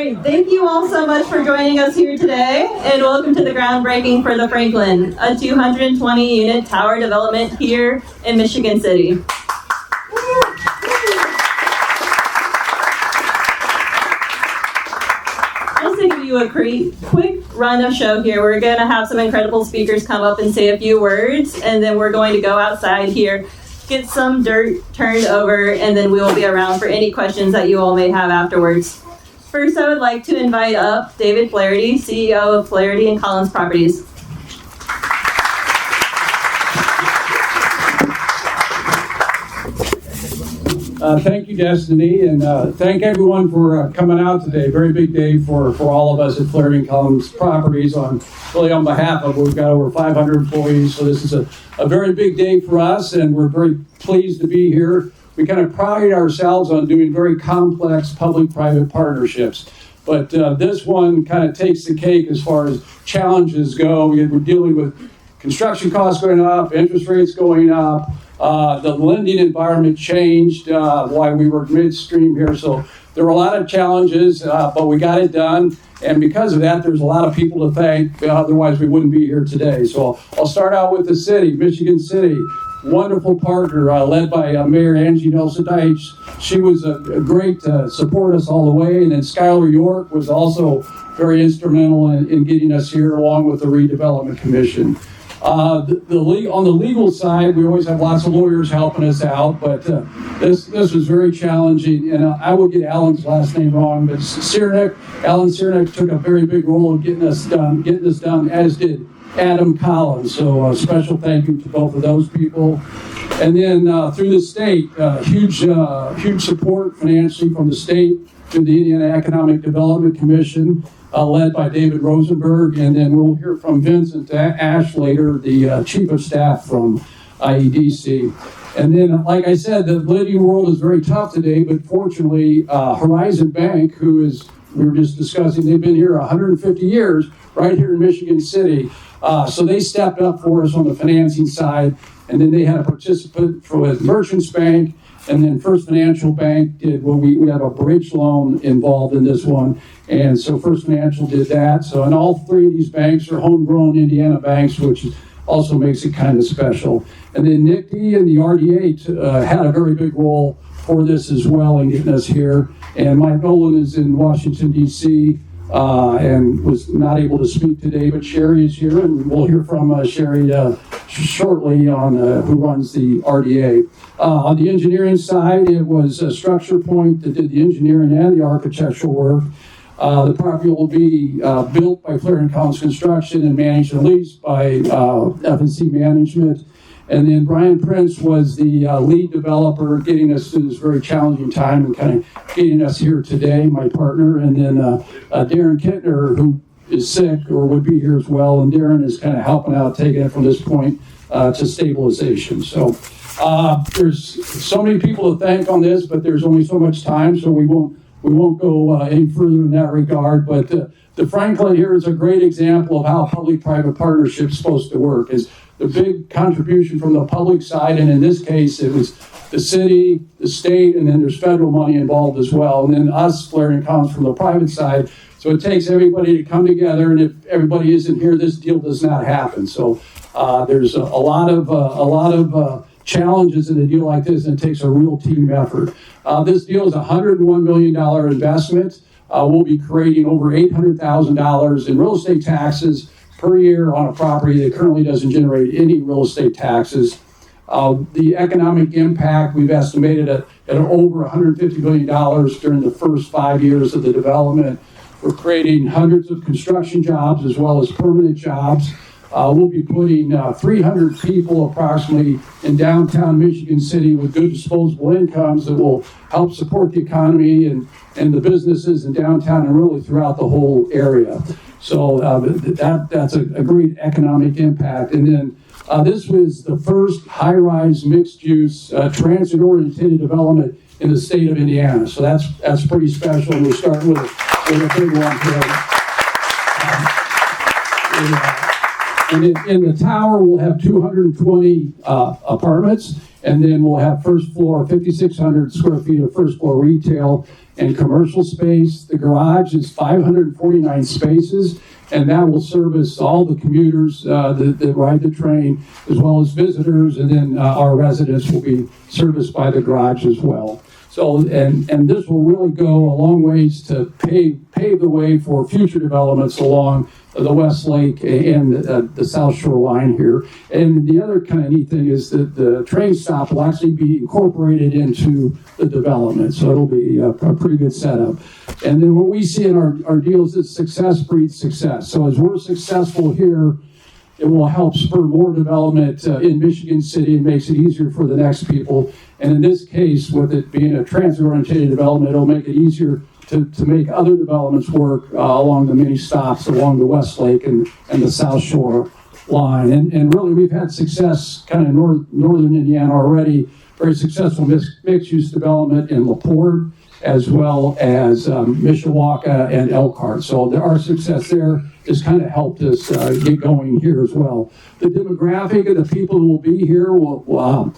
right, thank you all so much for joining us here today, and welcome to the groundbreaking for the Franklin, a 220-unit tower development here in Michigan City. Just to give you a quick run of show here, we're going to have some incredible speakers come up and say a few words, and then we're going to go outside here, get some dirt turned over, and then we will be around for any questions that you all may have afterwards. First, I would like to invite up David Flaherty, CEO of Flaherty and Collins Properties. Thank you, Destiny, and thank everyone for coming out today. Very big day for all of us at Flaherty and Collins Properties. Really on behalf of, we've got over 500 employees, so this is a very big day for us, and we're very pleased to be here. We kind of pride ourselves on doing very complex public-private partnerships. But this one kind of takes the cake as far as challenges go. We're dealing with construction costs going up, interest rates going up, the lending environment changed while we were midstream here. So there were a lot of challenges, but we got it done. And because of that, there's a lot of people to thank. Otherwise, we wouldn't be here today. So I'll start out with the city, Michigan City. Wonderful partner led by Mayor Angie Nelson Deitch. She was a great support us all the way. And then Skylar York was also very instrumental in getting us here, along with the Redevelopment Commission. On the legal side, we always have lots of lawyers helping us out, but this was very challenging. And I will get Alan's last name wrong, but Alan Ciernik took a very big role in getting this done, as did Adam Collins. So a special thank you to both of those people. And then through the state, huge support financially from the state through the Indiana Economic Development Commission, led by David Rosenberg. And then we'll hear from Vincent Ash later, the Chief of Staff from IEDC. And then, like I said, the lending world is very tough today, but fortunately, Horizon Bank, we were just discussing, they've been here 150 years, right here in Michigan City. So they stepped up for us on the financing side, and then they had a participant with Merchants Bank, and then First Financial Bank did, we have a bridge loan involved in this one, and so First Financial did that. So, and all three of these banks are homegrown Indiana banks, which also makes it kind of special. And then NICD and the RDA had a very big role for this as well in getting us here. And Mike Nolan is in Washington, D.C., and was not able to speak today, but Sherry is here, and we'll hear from Sherry shortly on who runs the RDA. On the engineering side, it was Structure Point that did the engineering and the architectural work. The property will be built by Flaherty and Collins Construction and managed and leased by F&C Management. And then Brian Prince was the lead developer, getting us through this very challenging time and kind of getting us here today, my partner. And then Darren Kittner, who is sick or would be here as well. And Darren is kind of helping out, taking it from this point to stabilization. So there's so many people to thank on this, but there's only so much time, so we won't go any further in that regard. But the Franklin here is a great example of how public-private partnership is supposed to work. Is the big contribution from the public side, and in this case, it was the city, the state, and then there's federal money involved as well, and then us, Flaherty and Collins, from the private side. So it takes everybody to come together, and if everybody isn't here, this deal does not happen. So there's a lot of challenges in a deal like this, and it takes a real team effort. This deal is a $101 million investment. We'll be creating over $800,000 in real estate taxes per year on a property that currently doesn't generate any real estate taxes. The economic impact we've estimated at over $150 million during the first 5 years of the development. We're creating hundreds of construction jobs as well as permanent jobs. We'll be putting 300 people approximately in downtown Michigan City with good disposable incomes that will help support the economy and the businesses in downtown and really throughout the whole area. So that's a great economic impact. And then this was the first high-rise mixed-use transit-oriented development in the state of Indiana. So that's pretty special. And we're starting with a big one here. And in the tower, we'll have 220 apartments. And then we'll have first floor, 5,600 square feet of first floor retail and commercial space. The garage is 549 spaces, and that will service all the commuters that ride the train, as well as visitors, and then our residents will be serviced by the garage as well. So, and this will really go a long ways to pave the way for future developments along the West Lake and the South Shore line here. And the other kind of neat thing is that the train stop will actually be incorporated into the development. So it'll be a pretty good setup. And then what we see in our deals is success breeds success. So as we're successful here, it will help spur more development in Michigan City and makes it easier for the next people. And in this case, with it being a transit-oriented development, it'll make it easier to make other developments work along the many stops along the West Lake and the South Shore line. And really, we've had success kind of northern Indiana already, very successful mixed-use development in LaPorte, as well as Mishawaka and Elkhart. So our success there has kind of helped us get going here as well. The demographic of the people who will be here will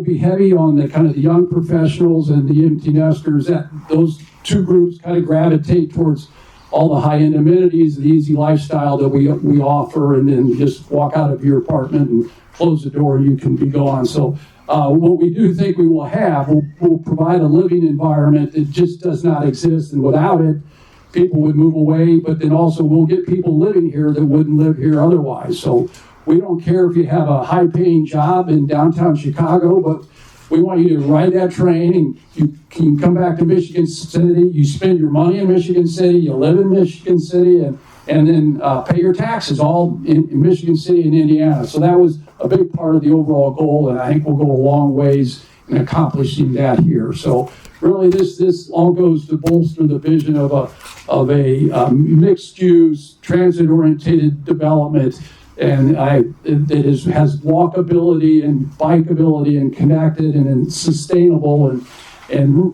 be heavy on the kind of the young professionals and the empty nesters. That those two groups kind of gravitate towards all the high-end amenities, the easy lifestyle that we offer, and then just walk out of your apartment and close the door and you can be gone. So what we do think we will have, we'll provide a living environment that just does not exist, and without it, people would move away, but then also we'll get people living here that wouldn't live here otherwise. So we don't care if you have a high-paying job in downtown Chicago, but we want you to ride that train and you can come back to Michigan City, you spend your money in Michigan City, you live in Michigan City, and then pay your taxes all in Michigan City and Indiana. So that was a big part of the overall goal, and I think we'll go a long ways in accomplishing that here. So really this all goes to bolster the vision of a mixed-use, transit-oriented development, and it has walkability and bikeability and connected and sustainable and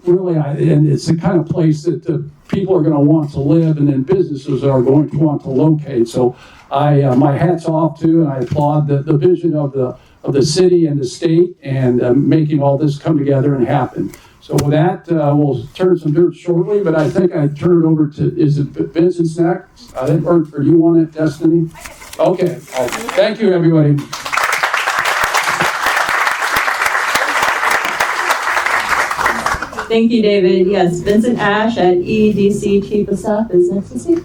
really and it's the kind of place that the people are going to want to live, and then businesses are going to want to locate. So my hat's off to, and I applaud the vision of the city and the state and making all this come together and happen. So with that, we'll turn some dirt shortly, but I think I turn it over to, is it Vincent's next? I think, or you want it, Destiny? Okay, thank you, everybody. Thank you, David. Yes, Vincent Ash at EDC Chief of Staff is next to speak.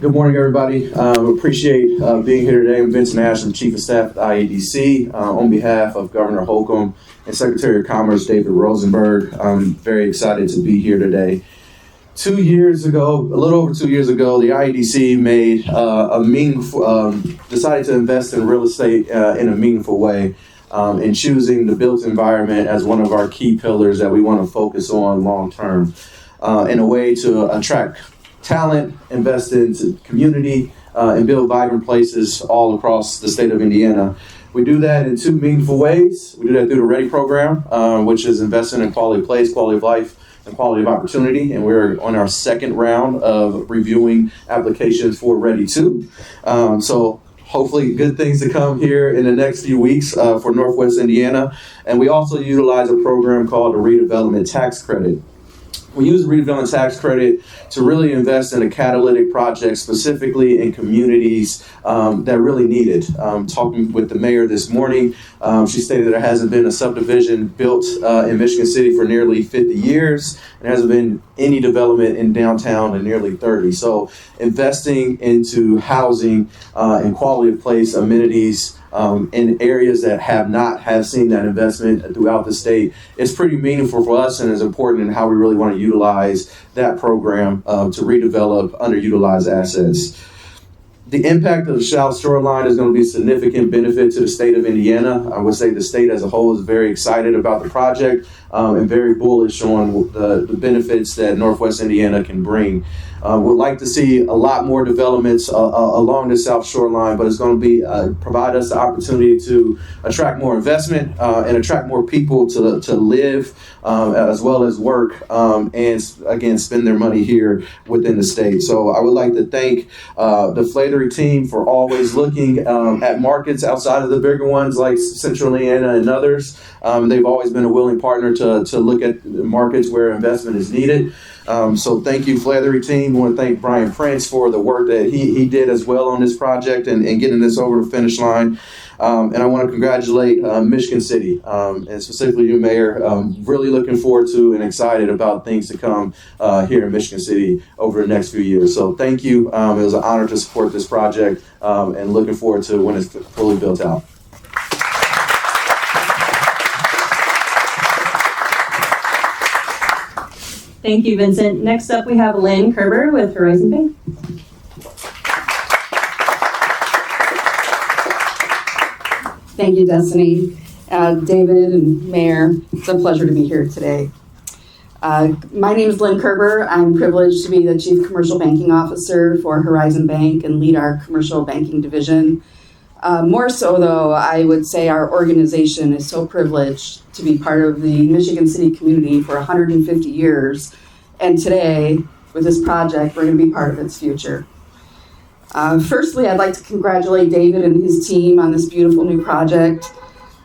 Good morning, everybody. Appreciate being here today. I'm Vincent Ash, I'm Chief of Staff at IEDC. On behalf of Governor Holcomb and Secretary of Commerce David Rosenberg, I'm very excited to be here today. 2 years ago, a little over 2 years ago, the IEDC made decided to invest in real estate in a meaningful way, in choosing the built environment as one of our key pillars that we want to focus on long term, in a way to attract talent, invest into community, and build vibrant places all across the state of Indiana. We do that in two meaningful ways. We do that through the READY program, which is investing in quality of place, quality of life, and quality of opportunity. And we're on our second round of reviewing applications for READY 2. So hopefully good things to come here in the next few weeks for Northwest Indiana. And we also utilize a program called the Redevelopment Tax Credit. We use the redevelopment tax credit to really invest in a catalytic project, specifically in communities that really need it. Talking with the mayor this morning, she stated there hasn't been a subdivision built in Michigan City for nearly 50 years. There hasn't been any development in downtown in nearly 30. So investing into housing and quality of place amenities in areas that have seen that investment throughout the state, it's pretty meaningful for us and is important in how we really want to utilize that program to redevelop underutilized assets. The impact of the South Shore line is going to be a significant benefit to the state of Indiana. I would say the state as a whole is very excited about the project and very bullish on the benefits that Northwest Indiana can bring. Would like to see a lot more developments along the South Shoreline, but it's going to be provide us the opportunity to attract more investment and attract more people to live as well as work and again spend their money here within the state. So I would like to thank the Flathery team for always looking at markets outside of the bigger ones like Central Indiana and others. They've always been a willing partner to look at markets where investment is needed. So thank you, Flathery team. I want to thank Brian Prince for the work that he did as well on this project and getting this over the finish line. And I want to congratulate Michigan City, and specifically you, Mayor. Really looking forward to and excited about things to come here in Michigan City over the next few years. So thank you. It was an honor to support this project and looking forward to when it's fully built out. Thank you, Vincent. Next up, we have Lynn Kerber with Horizon Bank. Thank you, Destiny. David and Mayor, it's a pleasure to be here today. My name is Lynn Kerber. I'm privileged to be the Chief Commercial Banking Officer for Horizon Bank and lead our commercial banking division. More so, though, I would say our organization is so privileged to be part of the Michigan City community for 150 years. And today, with this project, we're going to be part of its future. Firstly, I'd like to congratulate David and his team on this beautiful new project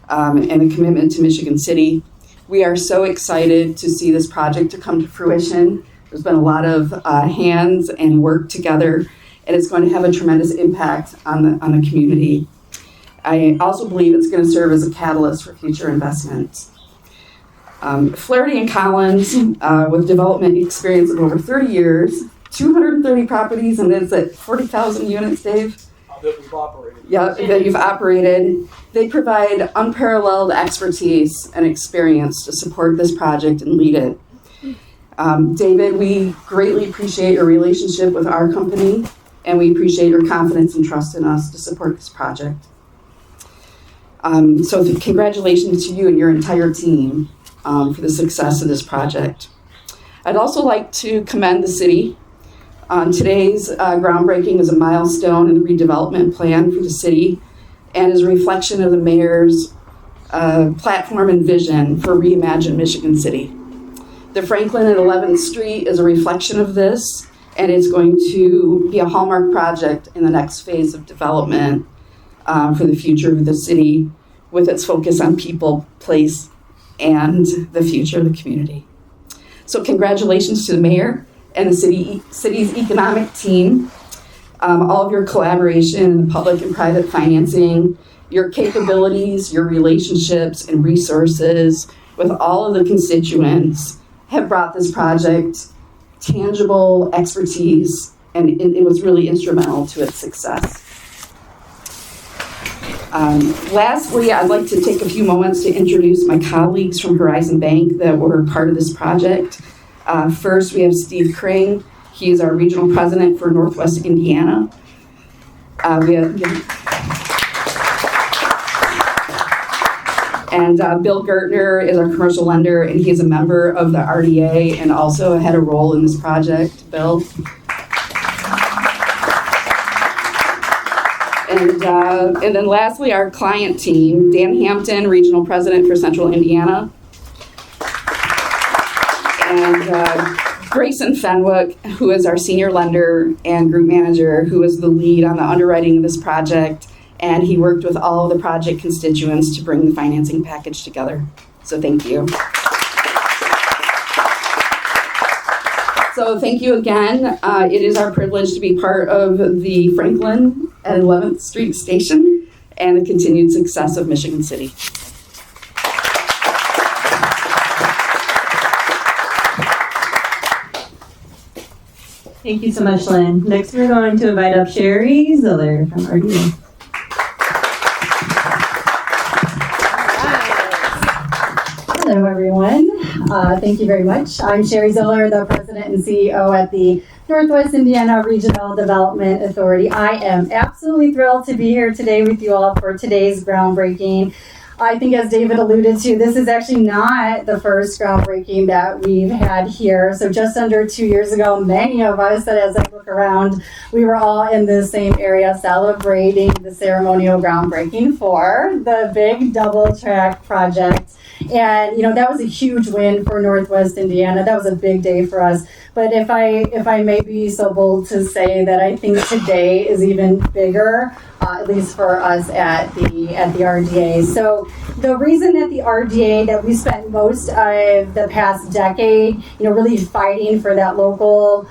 and a commitment to Michigan City. We are so excited to see this project to come to fruition. There's been a lot of hands and work together, and it's going to have a tremendous impact on the community. I also believe it's going to serve as a catalyst for future investments. Flaherty and Collins, with development experience of over 30 years, 230 properties, and it's at 40,000 units, Dave? That we've operated. Yeah, that you've operated. They provide unparalleled expertise and experience to support this project and lead it. David, we greatly appreciate your relationship with our company, and we appreciate your confidence and trust in us to support this project. So congratulations to you and your entire team for the success of this project. I'd also like to commend the city. Today's groundbreaking is a milestone in the redevelopment plan for the city and is a reflection of the mayor's platform and vision for Reimagine Michigan City. The Franklin and 11th Street is a reflection of this, and it's going to be a hallmark project in the next phase of development for the future of the city with its focus on people, place, and the future of the community. So congratulations to the mayor and the city's economic team, all of your collaboration in public and private financing, your capabilities, your relationships and resources with all of the constituents have brought this project tangible expertise, and it was really instrumental to its success. Lastly, I'd like to take a few moments to introduce my colleagues from Horizon Bank that were part of this project. First, we have Steve Kring. He is our regional president for Northwest Indiana. Bill Gertner is our commercial lender, and he is a member of the RDA and also had a role in this project. Bill. And then lastly, our client team, Dan Hampton, regional president for Central Indiana. And Grayson Fenwick, who is our senior lender and group manager, who is the lead on the underwriting of this project. And he worked with all of the project constituents to bring the financing package together. So thank you. So thank you again. It is our privilege to be part of the Franklin and 11th Street Station and the continued success of Michigan City. Thank you so much, Lynn. Next, we're going to invite up Sherry Ziller from RDA. Hello, everyone. Thank you very much. I'm Sherry Ziller, the President and CEO at the Northwest Indiana Regional Development Authority. I am absolutely thrilled to be here today with you all for today's groundbreaking. I think, as David alluded to, this is actually not the first groundbreaking that we've had here. So just under 2 years ago, many of us, that as I look around, we were all in the same area celebrating the ceremonial groundbreaking for the big double track project. And, that was a huge win for Northwest Indiana. That was a big day for us. But if I may be so bold to say that I think today is even bigger, at least for us at the RDA. So the reason that the RDA, that we spent most of the past decade, really fighting for that local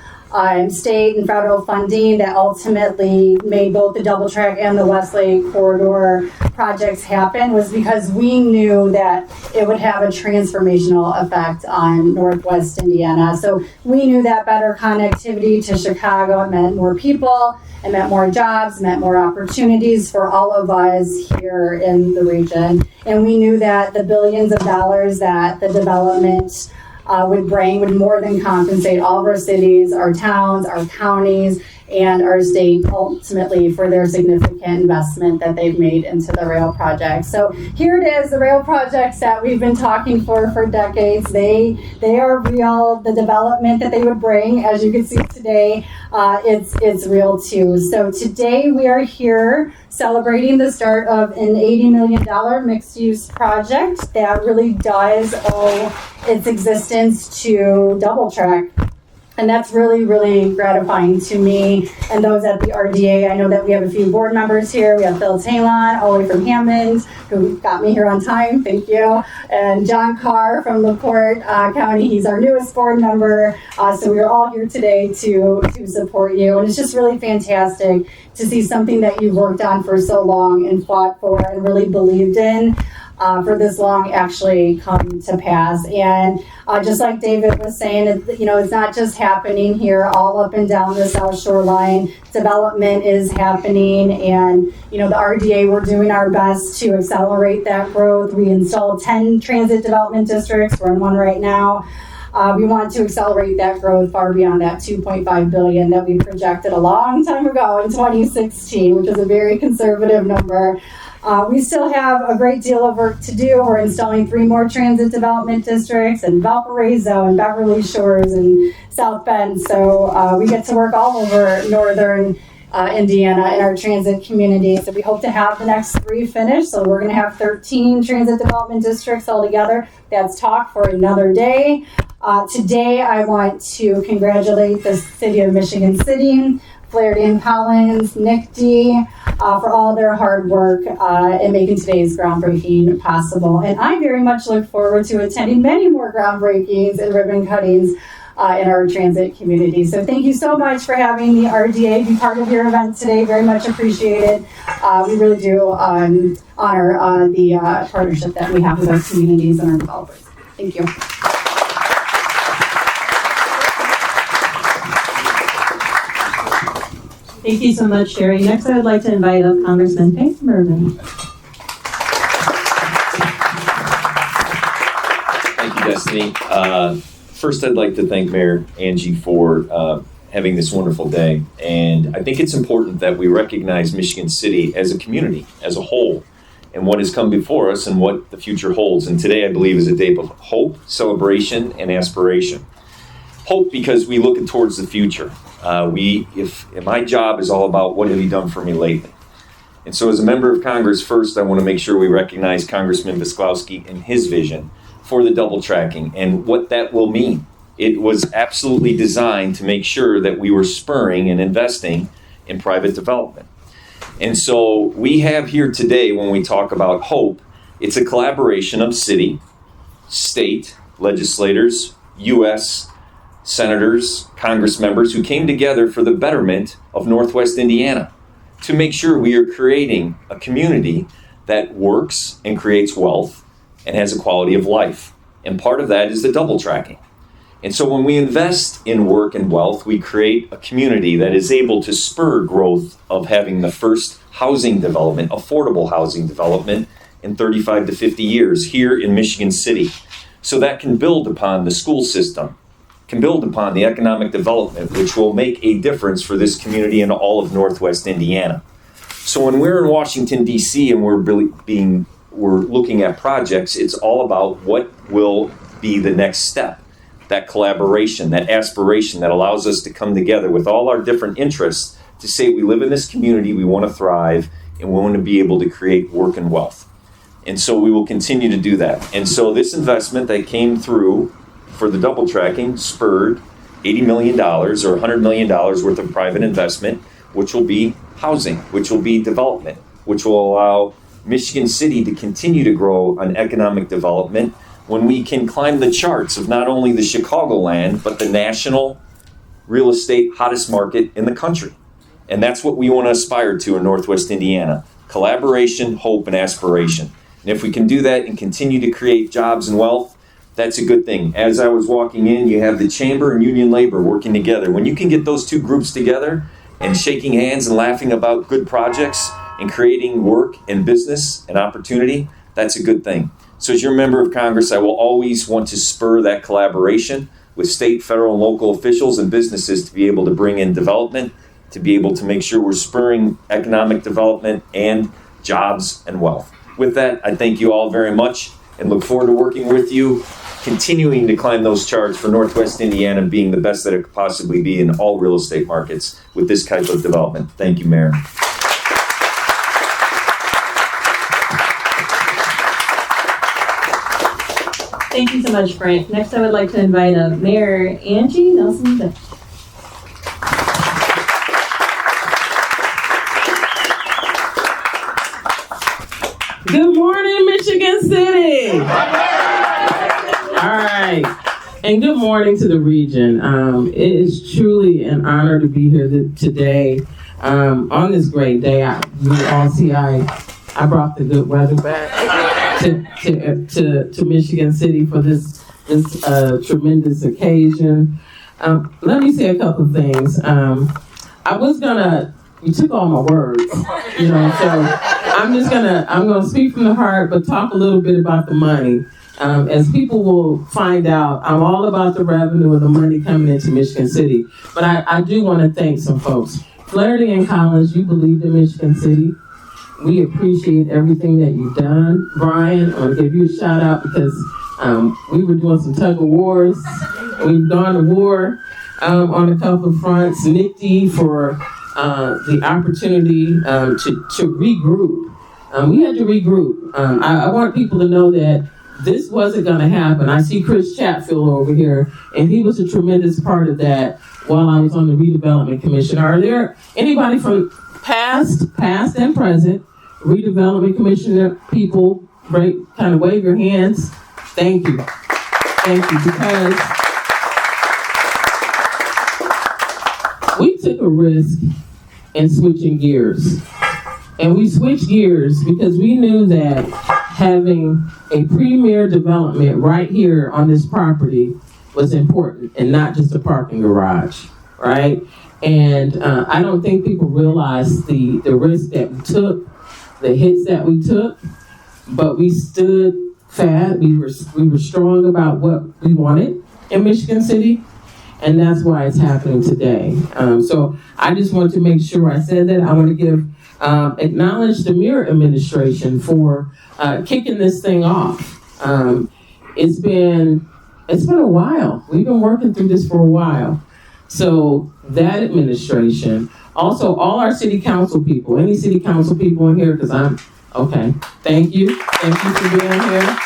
state and federal funding that ultimately made both the double track and the Westlake corridor projects happen, was because we knew that it would have a transformational effect on Northwest Indiana. So we knew that better connectivity to Chicago meant more people, it meant more jobs, meant more opportunities for all of us here in the region. And we knew that the billions of dollars that the development would bring would more than compensate all of our cities, our towns, our counties, and our state ultimately for their significant investment that they've made into the rail project. So here it is, the rail projects that we've been talking for decades. They are real. The development that they would bring, as you can see today, it's real too. So today we are here celebrating the start of an $80 million mixed-use project that really does owe its existence to Double Track. And that's really, really gratifying to me and those at the RDA. I know that we have a few board members here. We have Phil Talon, all the way from Hammond, who got me here on time, thank you. And John Carr from LaPorte County, he's our newest board member. So we are all here today to support you. And it's just really fantastic to see something that you've worked on for so long and fought for and really believed in for this long actually come to pass. And just like David was saying, it's not just happening here all up and down the South Shore line. Development is happening, and the RDA, we're doing our best to accelerate that growth. We installed 10 transit development districts. We're in one right now. We want to accelerate that growth far beyond that $2.5 billion that we projected a long time ago in 2016, which is a very conservative number. We still have a great deal of work to do. We're installing 3 more transit development districts in Valparaiso and Beverly Shores and South Bend. So we get to work all over northern Indiana in our transit community. So we hope to have the next 3 finished. So we're going to have 13 transit development districts altogether. That's talk for another day. Today, I want to congratulate the City of Michigan City, Flaherty and Collins, Nick D, for all their hard work in making today's groundbreaking possible. And I very much look forward to attending many more groundbreakings and ribbon cuttings in our transit community. So thank you so much for having the RDA be part of your event today. Very much appreciated. We really do honor the partnership that we have with our communities and our developers. Thank you. Thank you so much, Sherry. Next, I would like to invite up Congressman Hank Mervin. Thank you, Destiny. First, I'd like to thank Mayor Angie for having this wonderful day. And I think it's important that we recognize Michigan City as a community, as a whole, and what has come before us and what the future holds. And today, I believe, is a day of hope, celebration, and aspiration. Hope because we look towards the future. My job is all about what have you done for me lately. And so as a member of Congress, first, I want to make sure we recognize Congressman Visklowski and his vision for the double tracking and what that will mean. It was absolutely designed to make sure that we were spurring and investing in private development. And so we have here today, when we talk about hope, it's a collaboration of city, state, legislators, U.S., senators, Congress members who came together for the betterment of Northwest Indiana to make sure we are creating a community that works and creates wealth and has a quality of life. And part of that is the double tracking. And so when we invest in work and wealth, we create a community that is able to spur growth of having the first housing development, affordable housing development in 35 to 50 years here in Michigan City. So that can build upon the school system, can build upon the economic development, which will make a difference for this community and all of Northwest Indiana. So when we're in Washington, D.C., and we're being we're looking at projects, it's all about what will be the next step. That collaboration, that aspiration that allows us to come together with all our different interests to say we live in this community, we want to thrive, and we want to be able to create work and wealth. And so we will continue to do that. And so this investment that came through for the double tracking spurred $80 million or $100 million worth of private investment, which will be housing, which will be development, which will allow Michigan City to continue to grow on economic development when we can climb the charts of not only the Chicagoland, but the national real estate hottest market in the country. And that's what we want to aspire to in Northwest Indiana. Collaboration, hope, and aspiration. And if we can do that and continue to create jobs and wealth, that's a good thing. As I was walking in, you have the Chamber and Union Labor working together. When you can get those two groups together and shaking hands and laughing about good projects and creating work and business and opportunity, that's a good thing. So as your member of Congress, I will always want to spur that collaboration with state, federal, and local officials and businesses to be able to bring in development, to be able to make sure we're spurring economic development and jobs and wealth. With that, I thank you all very much and look forward to working with you, continuing to climb those charts for Northwest Indiana being the best that it could possibly be in all real estate markets with this type of development. Thank you, Mayor. Thank you so much, Frank. Next, I would like to invite Mayor Angie Nelson. Good morning, Michigan City. All right. And good morning to the region. It is truly an honor to be here today on this great day. You all see I brought the good weather back to Michigan City for this tremendous occasion. Let me say a couple of things. You took all my words, so I'm gonna speak from the heart, but talk a little bit about the money. As people will find out, I'm all about the revenue and the money coming into Michigan City. But I do want to thank some folks. Flaherty and Collins, you believed in Michigan City. We appreciate everything that you've done. Brian, I want to give you a shout out because we were doing some tug of wars. We've gone to war on a couple of fronts. Nick D for the opportunity to regroup. We had to regroup. I want people to know that this wasn't going to happen. I see Chris Chatfield over here, and he was a tremendous part of that while I was on the Redevelopment Commission. Are there anybody from past and present Redevelopment Commissioner people, kind of wave your hands? Thank you. Thank you, because we took a risk in switching gears. And we switched gears because we knew that having a premier development right here on this property was important and not just a parking garage, right? And I don't think people realize the risk that we took, the hits that we took, but we stood fast. We were strong about what we wanted in Michigan City, and that's why it's happening today. So I just want to make sure I said that. I want to acknowledge the Muir administration for kicking this thing off. It's been a while. We've been working through this for a while. So that administration, also all our city council people, any city council people in here, because okay, thank you for being here.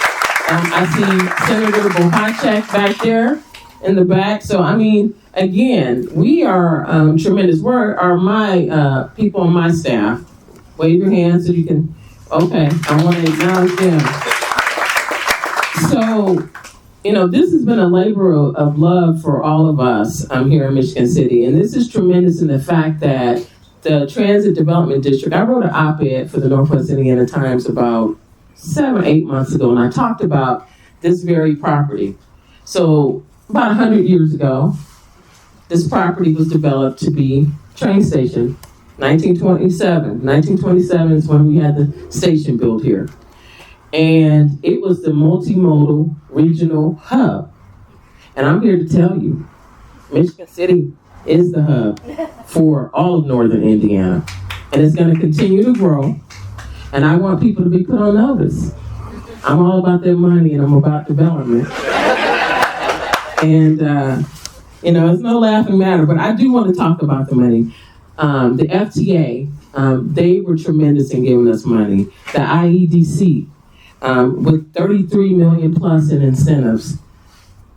I see Senator Bohacek back there in the back. So again, we are tremendous. Where are my people on my staff? Wave your hands so you can, okay, I want to acknowledge them. So, this has been a labor of love for all of us here in Michigan City. And this is tremendous in the fact that the Transit Development District, I wrote an op-ed for the Northwest Indiana Times about 7-8 months ago, and I talked about this very property. So about 100 years ago, this property was developed to be a train station. 1927 is when we had the station built here. And it was the multimodal regional hub. And I'm here to tell you, Michigan City is the hub for all of Northern Indiana. And it's going to continue to grow. And I want people to be put on notice. I'm all about their money and I'm about development. And, it's no laughing matter, but I do want to talk about the money. The FTA, they were tremendous in giving us money. The IEDC, with 33 million plus in incentives.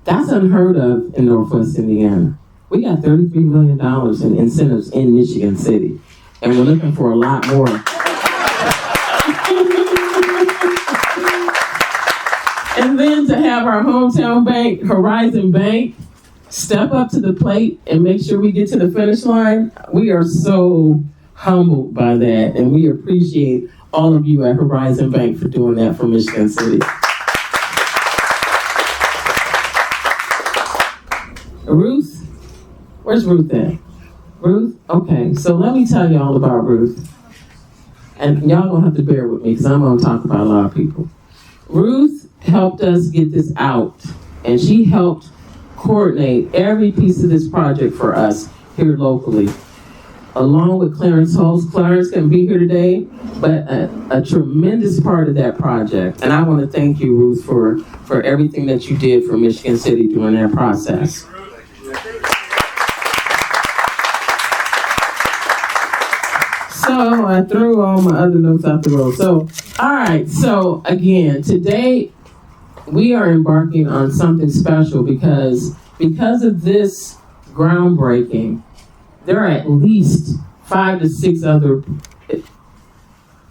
That's unheard of in Northwest Indiana. We got $33 million in incentives in Michigan City, and we're looking for a lot more. And then to have our hometown bank, Horizon Bank, step up to the plate and make sure we get to the finish line. We are so humbled by that, and we appreciate all of you at Horizon Bank for doing that for Michigan City. Ruth, where's Ruth at? Ruth? Okay, so let me tell you all about Ruth. And y'all gonna have to bear with me because I'm gonna talk about a lot of people. Ruth helped us get this out, and she helped coordinate every piece of this project for us here locally, along with Clarence Holtz. Clarence can be here today, but a tremendous part of that project. And I want to thank you, Ruth, for everything that you did for Michigan City during that process. So I threw all my other notes out the road. So, all right. So again, today we are embarking on something special because of this groundbreaking, there are at least 5 to 6 other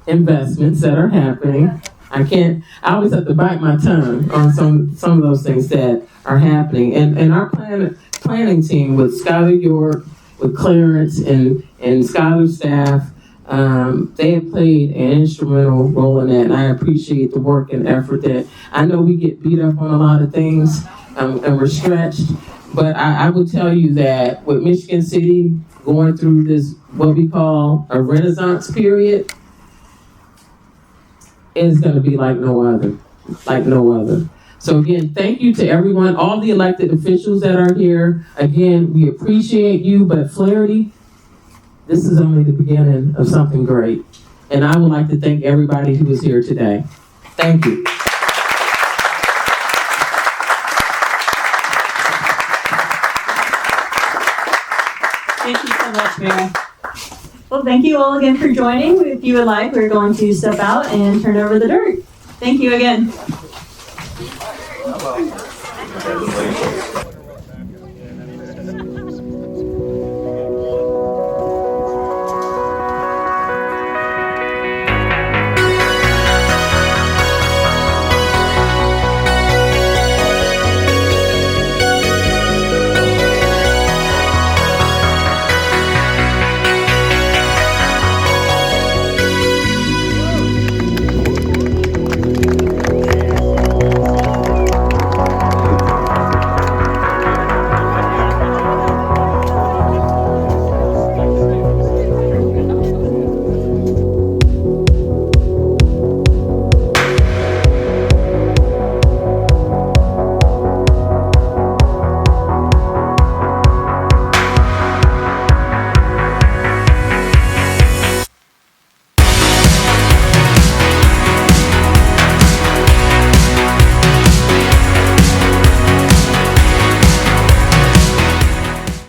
investments that are happening. I always have to bite my tongue on some of those things that are happening. And our planning team with Skylar York, with Clarence and Skylar staff, they have played an instrumental role in that, and I appreciate the work and effort that I know we get beat up on a lot of things, and we're stretched, but I will tell you that with Michigan City going through this, what we call a renaissance period, it's going to be like no other. So again, thank you to everyone, all the elected officials that are here. Again, we appreciate you, but Flaherty, this is only the beginning of something great. And I would like to thank everybody who is here today. Thank you. Thank you so much, Mayor. Well, thank you all again for joining. If you would like, we're going to step out and turn over the dirt. Thank you again.